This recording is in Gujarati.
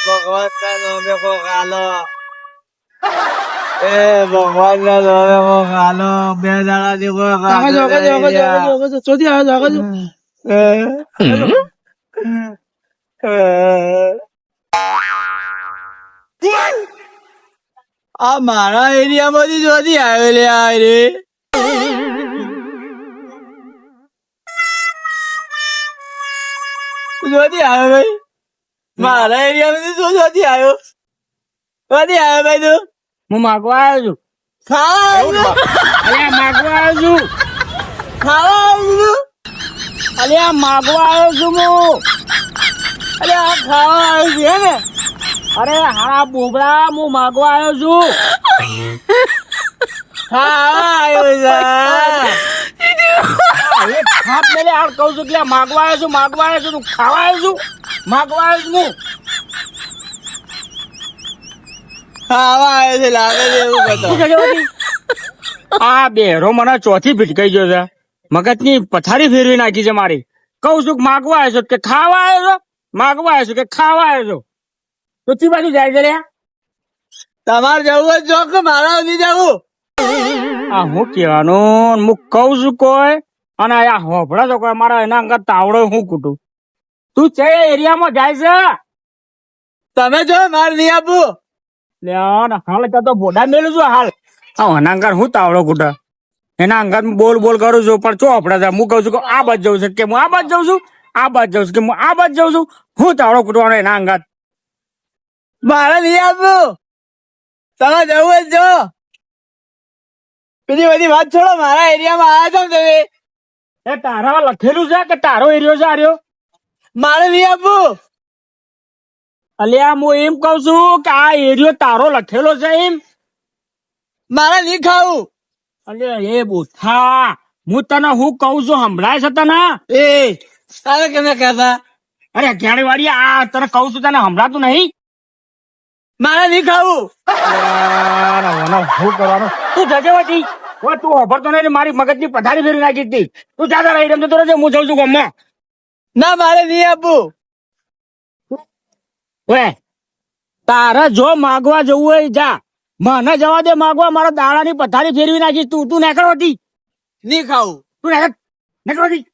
ભગવાન ના નામે કોક આલો. એ ભગવાન ના નામે કોક આલો. 2 દાડાથી કોઈ ચોથી આવે આ મારા એરિયા માંથી જોતી આવ્યો લે આ રે. જોતી આવ્યો ભાઈ મારા એરિયા માંથી શું જોતી આવ્યો? જોતી આવ્યો ભાઈ તું? હું માગવા આવ્યો છું. ખાવા માગવા આવ્યો છું. ખાવા અલ્યા માગવા આવ્યો છું હું. અરે આ ખાવા આવ્યું છે ને? અરે હા બોબડા હું માગવા આવ્યો છું. ખાવા આવ્યો છે. એક ખાપ મેલે હાલ કહું છું કે માગવા આવ્યો છું, માગવા આવ્યો છું. તું ખાવા આવ્યો છું? માગવા આવ્યો છું હું. ખાવા આવ્યો છે લાગે છે એવું બધું. આ બેરો મને ચોથી ભીટકાઈ ગયો છે. મગજની પથારી ફેરવી નાખી છે મારી. કહું છું કે માગવા આવ્યો છું કે ખાવા આવ્યો છો? માગવા આવ્યો છું કે ખાવા આવ્યો છો? તો ચી બાજુ જાય છે લ્યા? તમારે જવું જ જો કે મારા નહીં જવું? આ હું કહેવાનું હું કઉ છું કોઈ અને આ હોભળા તો કોઈ મારા એના અંગત તાવડો હું કૂટું. તું છે એરિયામાં જાય છે? તમે જો મારે નહીં આપવું. હાલ તો બોડા મેલું છું હાલ. એના અંગર હું તાવડો કૂટા એના અંગત બોલ બોલ કરું છું પણ ચો આપડે હું કઉ છું કે આ બાજ જવું છે કે હું આ બાજ જઉં છું, આ બાજ જઉં છું કે હું આ બાજ જઉં છું. હું તાવડો કૂટવાનો એના અંગત? મારે નહીં આપવું. તમે જવું જ જો. બીજી બધી વાત છોડો. મારા એરિયામાં આવ્યા છો ને તમે? એ તારા લખેલું છે કે તારો એરિયો છે આર્યો? મારે નહીં આપવું. અલ્યા હું એમ કઉ છું કે આ એરિયો તારો લખેલો છે એમ? મારે નહીં ખાવું. અલ્યા એ બોથા હું તને હું કઉ છું સંભળાય છે તને? એ તારે કેમ કહેતા? અરે ઘેડી વાળી આ તને કઉ છું તને સંભળાતું નહીં? મારે નહીં ખાવું. શું કરવાનું? તું જજે વાટી તું ખબર નહીં મારી મગજની પથારી ફેરી નાખી હતી. તું જાતા રહી રમતો રહેજે હું જઉં છું ગામમાં. ના મારે નહીં આપવું. ઓય તારે જો માગવા જવું હોય જા. મને જવા દે માગવા. મારા દાડાની પથારી ફેરવી નાખીશ તું. તું નીકળ હતી. નહીં ખાવું. તું નીકળ હતી.